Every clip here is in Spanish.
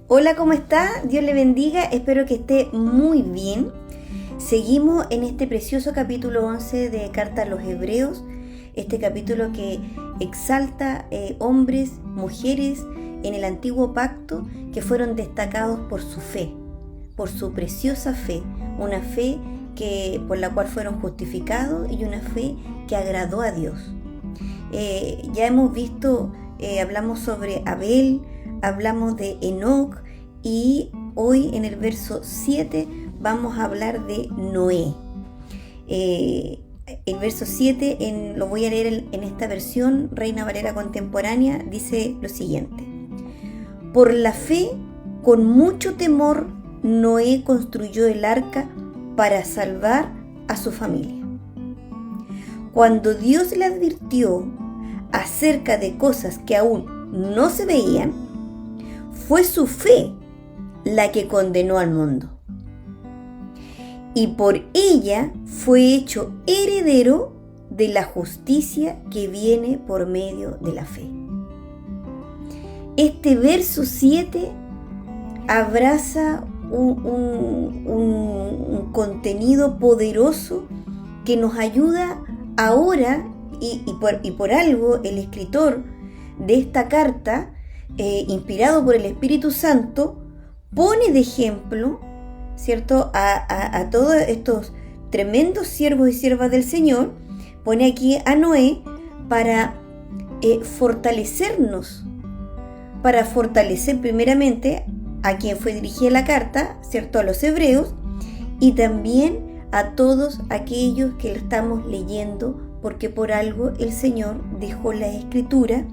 Hola, ¿cómo está? Dios le bendiga, espero que esté muy bien. Seguimos en este precioso capítulo 11 de Carta a los Hebreos, este capítulo que exalta hombres, mujeres en el antiguo pacto que fueron destacados por su fe, por su preciosa fe, una fe por la cual fueron justificados y una fe que agradó a Dios. Ya hemos visto, hablamos sobre Abel, hablamos de Enoc y hoy en el verso 7 vamos a hablar de Noé. El verso 7 lo voy a leer en esta versión Reina Valera contemporánea, dice lo siguiente: por la fe, con mucho temor, Noé construyó el arca para salvar a su familia. Cuando Dios le advirtió acerca de cosas que aún no se veían, fue su fe la que condenó al mundo. Y por ella fue hecho heredero de la justicia que viene por medio de la fe. Este verso 7 abraza un contenido poderoso que nos ayuda ahora, y por algo el escritor de esta carta, inspirado por el Espíritu Santo, pone de ejemplo, ¿cierto?, a todos estos tremendos siervos y siervas del Señor. Pone aquí a Noé para fortalecernos, para fortalecer primeramente a quien fue dirigida la carta, ¿cierto?, a los hebreos, y también a todos aquellos que lo estamos leyendo, porque por algo el Señor dejó la Escritura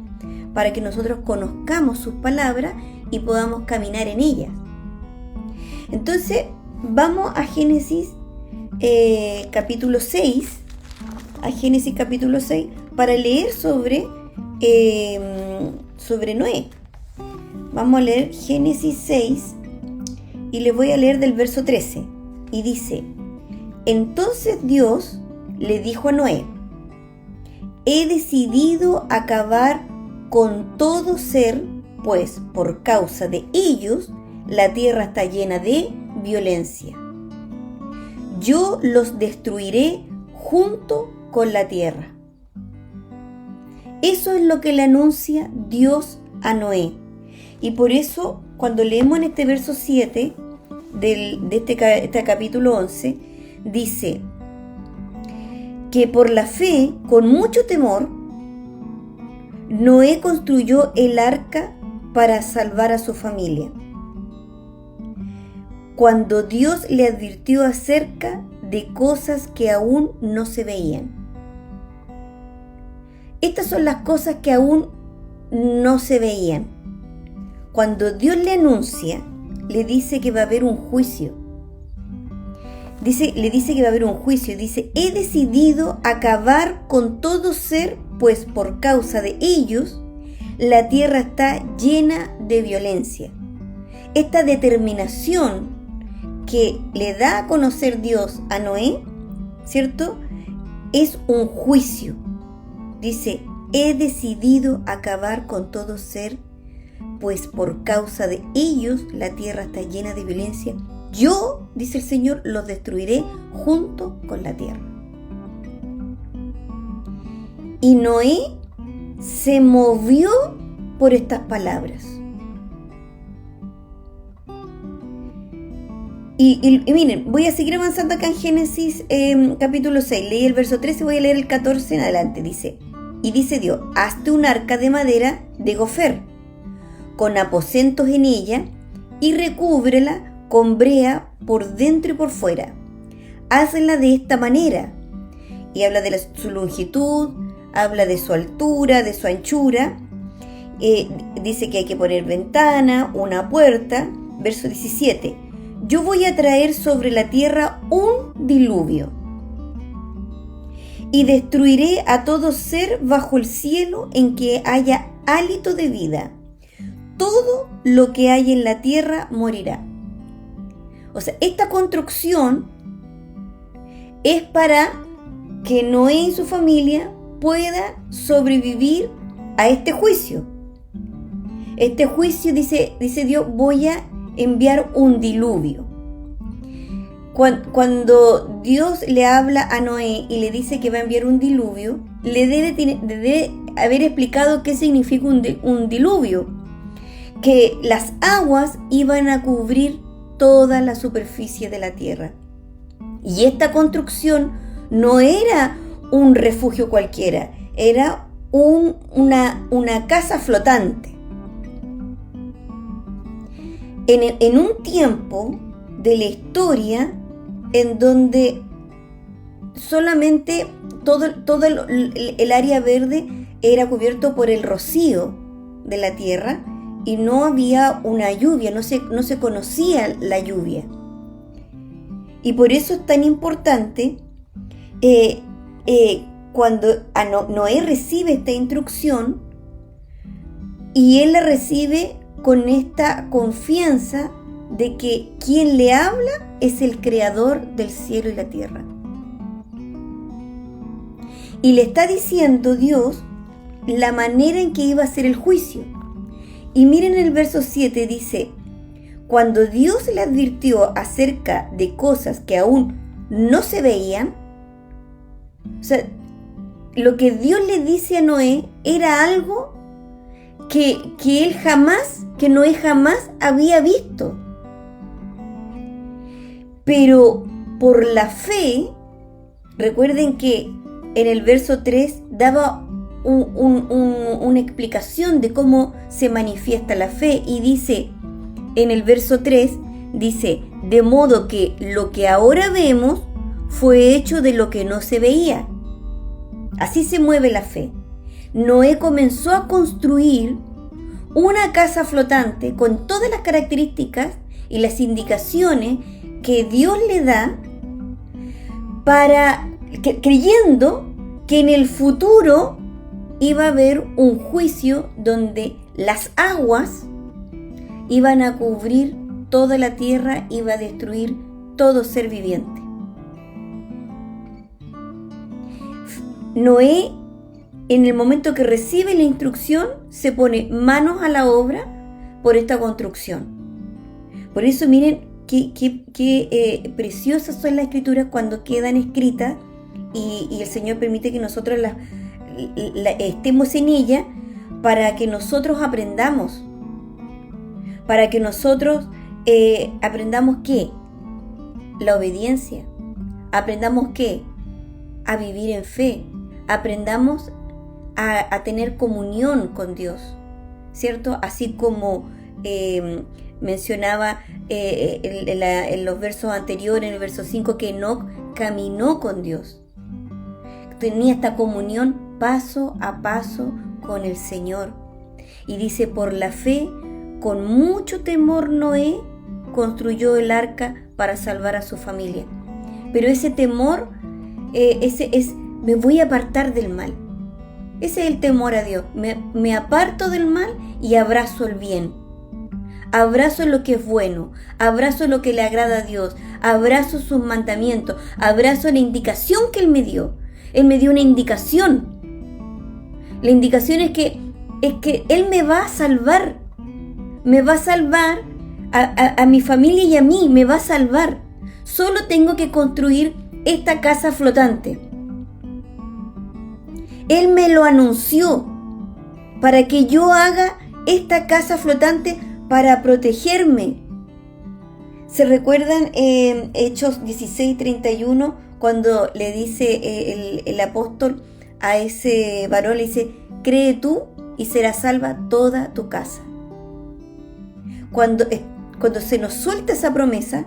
para que nosotros conozcamos sus palabras y podamos caminar en ellas. Entonces, vamos a Génesis capítulo 6, para leer sobre Noé. Vamos a leer Génesis 6 y les voy a leer del verso 13. Y dice: entonces Dios le dijo a Noé: he decidido acabar con todo ser, pues por causa de ellos la tierra está llena de violencia. Yo los destruiré junto con la tierra. Eso es lo que le anuncia Dios a Noé. Y por eso, cuando leemos en este verso 7 de este capítulo 11, dice que por la fe, con mucho temor, Noé construyó el arca para salvar a su familia, cuando Dios le advirtió acerca de cosas que aún no se veían. Estas son las cosas que aún no se veían. Cuando Dios le anuncia, le dice que va a haber un juicio. Le dice que va a haber un juicio. Dice: he decidido acabar con todo ser, pues por causa de ellos la tierra está llena de violencia. Esta determinación que le da a conocer Dios a Noé, ¿cierto?, es un juicio. Dice: he decidido acabar con todo ser, pues por causa de ellos la tierra está llena de violencia. Yo, dice el Señor, los destruiré junto con la tierra. Y Noé se movió por estas palabras. Y miren, voy a seguir avanzando acá en Génesis capítulo 6. Leí el verso 13, voy a leer el 14 en adelante. Dice: y dice Dios: hazte un arca de madera de gofer, con aposentos en ella, y recúbrela con brea por dentro y por fuera. Hazla de esta manera. Y habla de su longitud, habla de su altura, de su anchura. Dice que hay que poner ventana, una puerta. Verso 17: yo voy a traer sobre la tierra un diluvio, y destruiré a todo ser bajo el cielo en que haya hálito de vida. Todo lo que hay en la tierra morirá. O sea, esta construcción es para que Noé y su familia puedan sobrevivir a este juicio. Este juicio, dice Dios, voy a enviar un diluvio. Cuando Dios le habla a Noé y le dice que va a enviar un diluvio, le debe haber explicado qué significa un diluvio. Que las aguas iban a cubrir toda la superficie de la tierra. Y esta construcción no era un refugio cualquiera, era una casa flotante. En un tiempo de la historia en donde solamente todo el área verde era cubierto por el rocío de la tierra y no había una lluvia, no se conocía la lluvia. Y por eso es tan importante cuando Noé recibe esta instrucción y él la recibe con esta confianza de que quien le habla es el creador del cielo y la tierra. Y le está diciendo Dios la manera en que iba a ser el juicio. Y miren el verso 7, dice: cuando Dios le advirtió acerca de cosas que aún no se veían, o sea, lo que Dios le dice a Noé era algo que Noé jamás había visto. Pero por la fe, recuerden que en el verso 3 daba una explicación de cómo se manifiesta la fe, y dice, en el verso 3, dice: de modo que lo que ahora vemos fue hecho de lo que no se veía. Así se mueve la fe. Noé comenzó a construir una casa flotante con todas las características y las indicaciones que Dios le da, creyendo que en el futuro iba a haber un juicio donde las aguas iban a cubrir toda la tierra, iba a destruir todo ser viviente. Noé, en el momento que recibe la instrucción, se pone manos a la obra por esta construcción. Por eso miren qué preciosas son las escrituras cuando quedan escritas y el Señor permite que nosotros estemos en ella, para que nosotros aprendamos. Para que nosotros aprendamos ¿qué? La obediencia. Aprendamos ¿qué? A vivir en fe. Aprendamos a tener comunión con Dios, ¿cierto? Así como mencionaba en los versos anteriores, en el verso 5, que Enoc caminó con Dios. Tenía esta comunión paso a paso con el Señor. Y dice: por la fe, con mucho temor, Noé construyó el arca para salvar a su familia. Pero ese temor, me voy a apartar del mal. Ese es el temor a Dios. Me aparto del mal y abrazo el bien. Abrazo lo que es bueno. Abrazo lo que le agrada a Dios. Abrazo sus mandamientos. Abrazo la indicación que Él me dio. Él me dio una indicación. La indicación es que Él me va a salvar. Me va a salvar a mi familia y a mí. Me va a salvar. Solo tengo que construir esta casa flotante. Él me lo anunció para que yo haga esta casa flotante para protegerme. ¿Se recuerdan Hechos 16:31 cuando le dice el apóstol a ese varón, le dice: cree tú y será salva toda tu casa? Cuando se nos suelta esa promesa,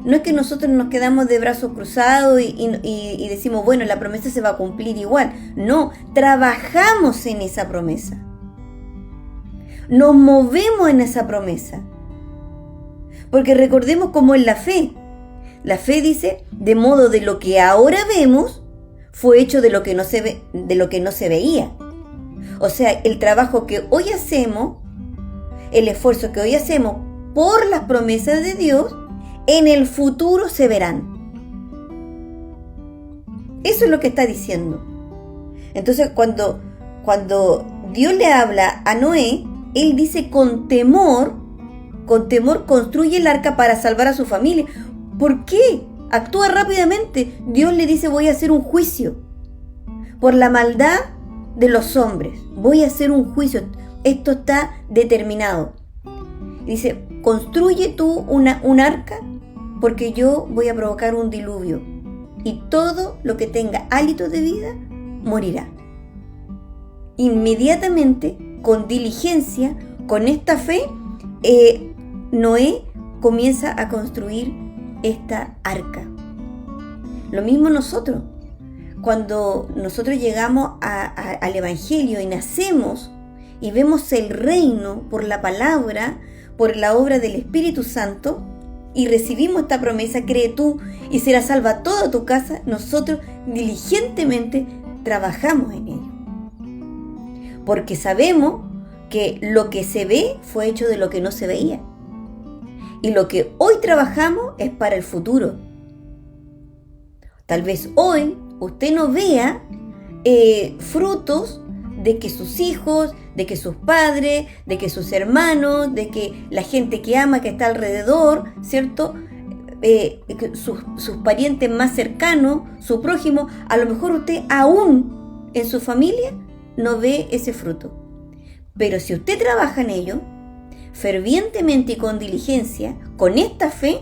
no es que nosotros nos quedamos de brazos cruzados y decimos, bueno, la promesa se va a cumplir igual. No, trabajamos en esa promesa. Nos movemos en esa promesa. Porque recordemos cómo es la fe. La fe dice: de modo de lo que ahora vemos fue hecho de lo que no se veía. O sea, el trabajo que hoy hacemos, el esfuerzo que hoy hacemos por las promesas de Dios, en el futuro se verán. Eso es lo que está diciendo. Entonces, cuando Dios le habla a Noé, él dice con temor construye el arca para salvar a su familia. ¿Por qué? Actúa rápidamente. Dios le dice, voy a hacer un juicio por la maldad de los hombres. Voy a hacer un juicio. Esto está determinado. Dice, construye tú un arca porque yo voy a provocar un diluvio y todo lo que tenga hálito de vida morirá. Inmediatamente, con diligencia, con esta fe, Noé comienza a construir esta arca. Lo mismo nosotros. Cuando nosotros llegamos al Evangelio y nacemos y vemos el reino por la palabra, por la obra del Espíritu Santo, y recibimos esta promesa, cree tú y será salva toda tu casa, nosotros diligentemente trabajamos en ello. Porque sabemos que lo que se ve fue hecho de lo que no se veía. Y lo que hoy trabajamos es para el futuro. Tal vez hoy usted no vea frutos de que sus hijos, de que sus padres, de que sus hermanos, de que la gente que ama, que está alrededor, ¿cierto? Sus parientes más cercanos, su prójimo, a lo mejor usted aún en su familia no ve ese fruto. Pero si usted trabaja en ello, fervientemente y con diligencia, con esta fe,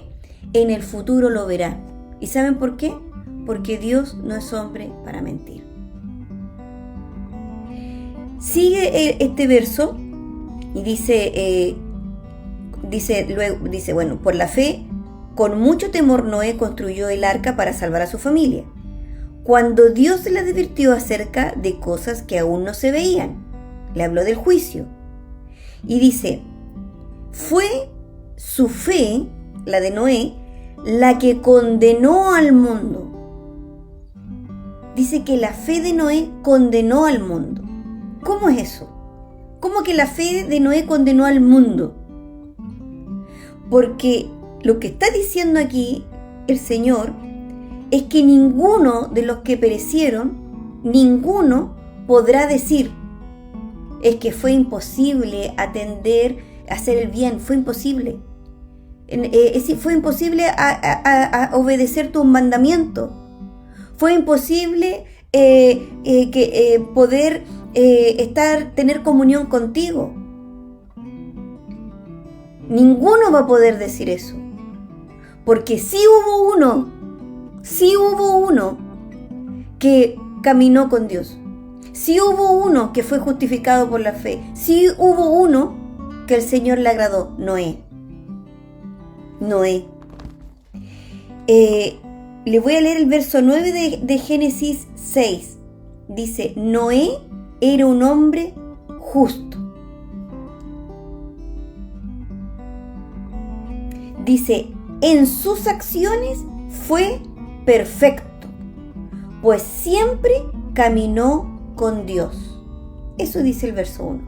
en el futuro lo verá. ¿Y saben por qué? Porque Dios no es hombre para mentir. Sigue este verso y dice, bueno, por la fe, con mucho temor Noé construyó el arca para salvar a su familia, cuando Dios le advirtió acerca de cosas que aún no se veían. Le habló del juicio. Y dice, fue su fe, la de Noé, la que condenó al mundo. Dice que la fe de Noé condenó al mundo. ¿Cómo es eso? ¿Cómo que la fe de Noé condenó al mundo? Porque lo que está diciendo aquí el Señor es que ninguno de los que perecieron, ninguno podrá decir, es que fue imposible hacer el bien, fue imposible. Fue imposible a obedecer tus mandamientos. Fue imposible poder tener comunión contigo. Ninguno va a poder decir eso. Porque sí hubo uno que caminó con Dios. Sí hubo uno que fue justificado por la fe. Sí hubo uno que el Señor le agradó. Noé. Le voy a leer el verso 9 de Génesis 6. Dice, Noé era un hombre justo. Dice, en sus acciones fue perfecto, pues siempre caminó con Dios. Eso dice el verso 1.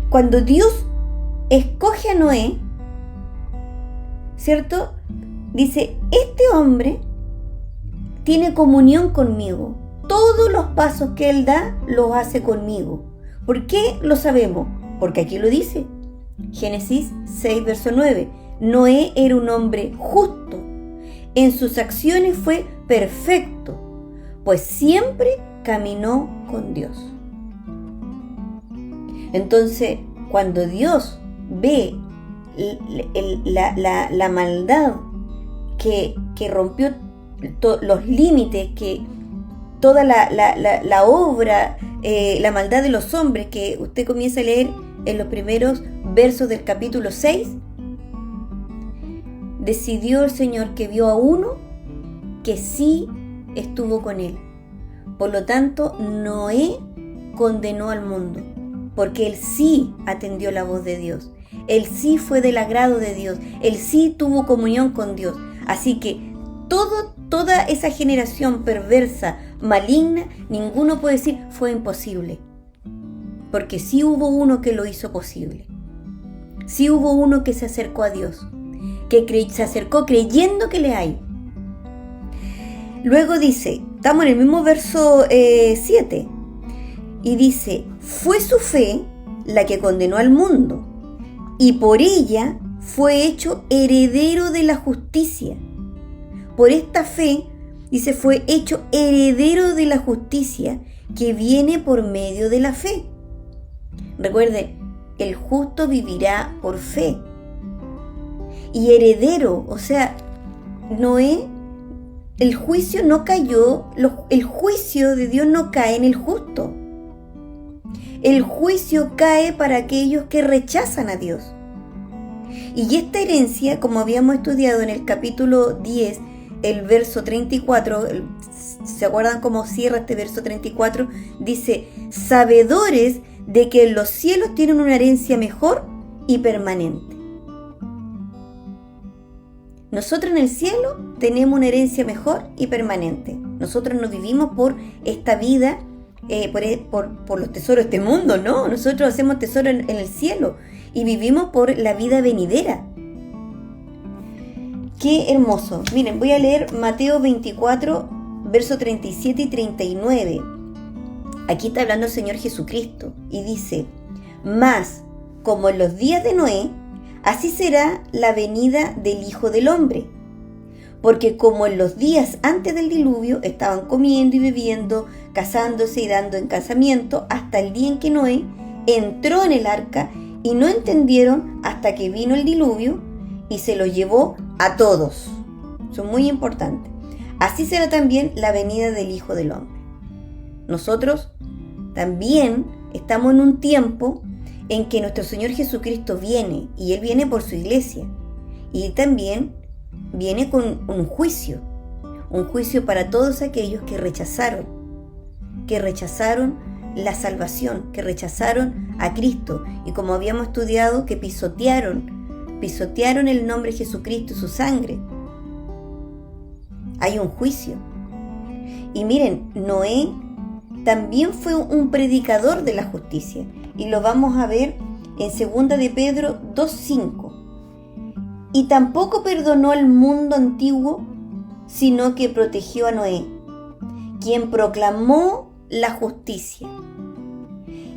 Cuando Dios escoge a Noé, ¿cierto? Dice, este hombre tiene comunión conmigo. Todos los pasos que él da, los hace conmigo. ¿Por qué lo sabemos? Porque aquí lo dice. Génesis 6, verso 9. Noé era un hombre justo. En sus acciones fue perfecto, pues siempre caminó con Dios. Entonces, cuando Dios ve la maldad que rompió los límites, que toda la obra, la maldad de los hombres, que usted comienza a leer en los primeros versos del capítulo 6, decidió el Señor que vio a uno que sí estuvo con él. Por lo tanto, Noé condenó al mundo, porque él sí atendió la voz de Dios. Él sí fue del agrado de Dios. Él sí tuvo comunión con Dios. Así que toda esa generación perversa, maligna, ninguno puede decir fue imposible. Porque sí hubo uno que lo hizo posible. Sí hubo uno que se acercó a Dios, que se acercó creyendo que le hay. Luego dice, estamos en el mismo verso 7, Y dice, fue su fe la que condenó al mundo, y por ella fue hecho heredero de la justicia. Por esta fe, dice, fue hecho heredero de la justicia que viene por medio de la fe. Recuerde, el justo vivirá por fe. Y heredero, o sea, Noé, el juicio no cayó, el juicio de Dios no cae en el justo. El juicio cae para aquellos que rechazan a Dios. Y esta herencia, como habíamos estudiado en el capítulo 10, el verso 34, ¿se acuerdan cómo cierra este verso 34? Dice, sabedores de que los cielos tienen una herencia mejor y permanente. Nosotros en el cielo tenemos una herencia mejor y permanente. Nosotros no vivimos por esta vida, por los tesoros de este mundo, ¿no? Nosotros hacemos tesoro en el cielo y vivimos por la vida venidera. ¡Qué hermoso! Miren, voy a leer Mateo 24, versos 37 y 39. Aquí está hablando el Señor Jesucristo y dice, mas como en los días de Noé, así será la venida del Hijo del Hombre. Porque como en los días antes del diluvio estaban comiendo y bebiendo, casándose y dando en casamiento, hasta el día en que Noé entró en el arca y no entendieron hasta que vino el diluvio y se lo llevó a todos. Eso es muy importante. Así será también la venida del Hijo del Hombre. Nosotros también estamos en un tiempo en que nuestro Señor Jesucristo viene, y Él viene por su iglesia, y también viene con un juicio para todos aquellos que rechazaron la salvación, que rechazaron a Cristo, y como habíamos estudiado, que pisotearon el nombre de Jesucristo y su sangre. Hay un juicio. Y miren, Noé también fue un predicador de la justicia, y lo vamos a ver en 2 de Pedro 2:5. Y tampoco perdonó al mundo antiguo, sino que protegió a Noé, quien proclamó la justicia,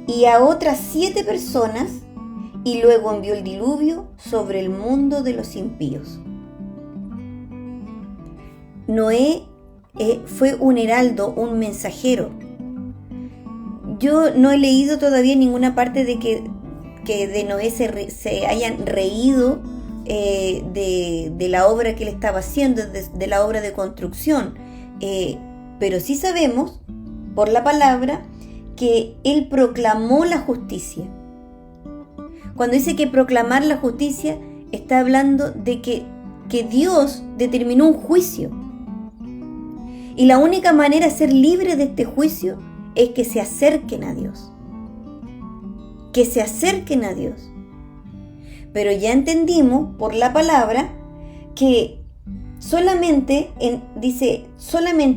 y a otras 7 personas, y luego envió el diluvio sobre el mundo de los impíos. Noé fue un heraldo, un mensajero. Yo no he leído todavía en ninguna parte de que de Noé se hayan reído de la obra que él estaba haciendo, de la obra de construcción. Pero sí sabemos, por la palabra, que él proclamó la justicia. Cuando dice que proclamar la justicia, está hablando de que Dios determinó un juicio. Y la única manera de ser libre de este juicio es que se acerquen a Dios. Que se acerquen a Dios. Pero ya entendimos por la palabra que solamente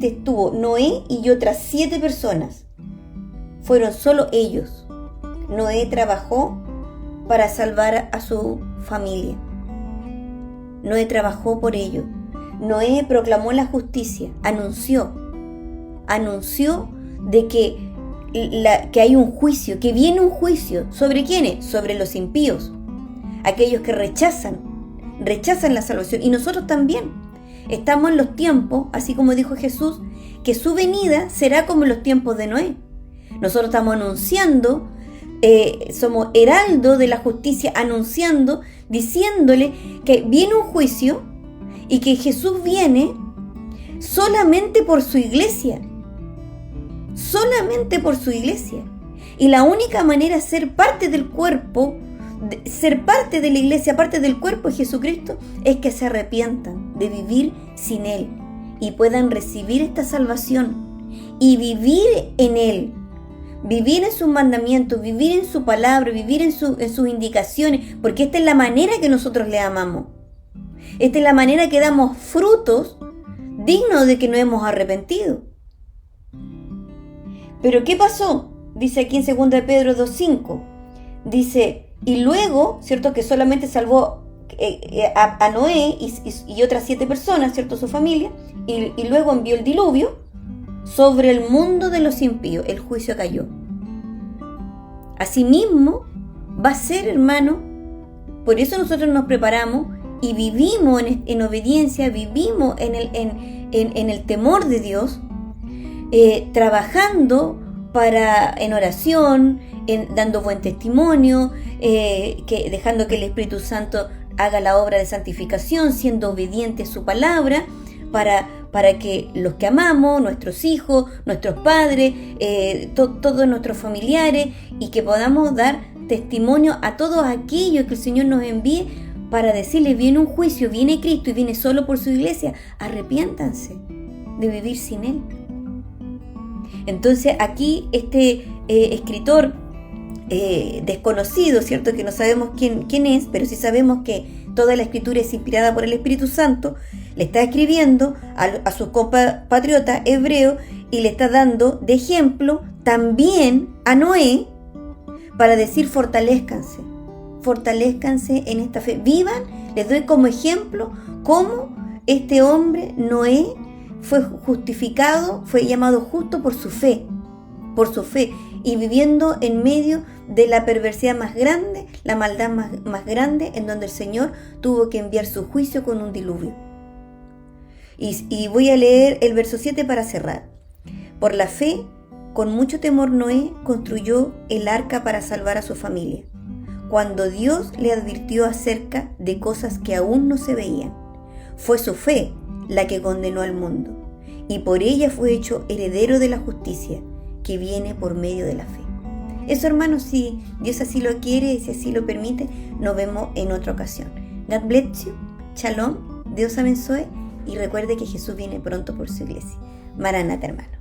estuvo Noé y otras 7 personas. Fueron solo ellos. Noé trabajó para salvar a su familia. Noé trabajó por ello. Noé proclamó la justicia, anunció de que hay un juicio, que viene un juicio. ¿Sobre quiénes? Sobre los impíos, aquellos que rechazan la salvación. Y nosotros también estamos en los tiempos, así como dijo Jesús, que su venida será como en los tiempos de Noé. Nosotros estamos anunciando, somos heraldos de la justicia, anunciando, diciéndole que viene un juicio y que Jesús viene solamente por su iglesia. Solamente por su iglesia. Y la única manera de ser parte del cuerpo, ser parte de la iglesia, parte del cuerpo de Jesucristo, es que se arrepientan de vivir sin Él y puedan recibir esta salvación y vivir en Él, vivir en sus mandamientos, vivir en su palabra, vivir en sus indicaciones, porque esta es la manera que nosotros le amamos. Esta es la manera que damos frutos dignos de que nos hemos arrepentido. Pero ¿qué pasó? Dice aquí en 2 de Pedro 2:5. Dice, y luego, ¿cierto? Que solamente salvó a Noé y otras 7 personas, ¿cierto? Su familia. Y luego envió el diluvio sobre el mundo de los impíos. El juicio cayó. Asimismo, va a ser, hermano, por eso nosotros nos preparamos y vivimos en obediencia, vivimos en el temor de Dios, trabajando en oración, dando buen testimonio, dejando que el Espíritu Santo haga la obra de santificación, siendo obediente a su palabra, para que los que amamos, nuestros hijos, nuestros padres, todos nuestros familiares, y que podamos dar testimonio a todos aquellos que el Señor nos envíe, para decirles: viene un juicio, viene Cristo y viene solo por su iglesia, arrepiéntanse de vivir sin Él. Entonces aquí este escritor desconocido, ¿cierto? Que no sabemos quién es, pero sí sabemos que toda la escritura es inspirada por el Espíritu Santo, le está escribiendo a sus compatriotas hebreos y le está dando de ejemplo también a Noé, para decir: fortalezcanse en esta fe, vivan. Les doy como ejemplo cómo este hombre, Noé, fue justificado, fue llamado justo por su fe, y viviendo en medio de la perversidad más grande, la maldad más grande, en donde el Señor tuvo que enviar su juicio con un diluvio. Y voy a leer el verso 7 para cerrar. Por la fe, con mucho temor, Noé construyó el arca para salvar a su familia, cuando Dios le advirtió acerca de cosas que aún no se veían. Fue su fe la que condenó al mundo, y por ella fue hecho heredero de la justicia que viene por medio de la fe. Eso, hermanos, si Dios así lo quiere y si así lo permite, nos vemos en otra ocasión. God bless you. Shalom. Dios abençoe. Y recuerde que Jesús viene pronto por su iglesia. Maranata, hermano.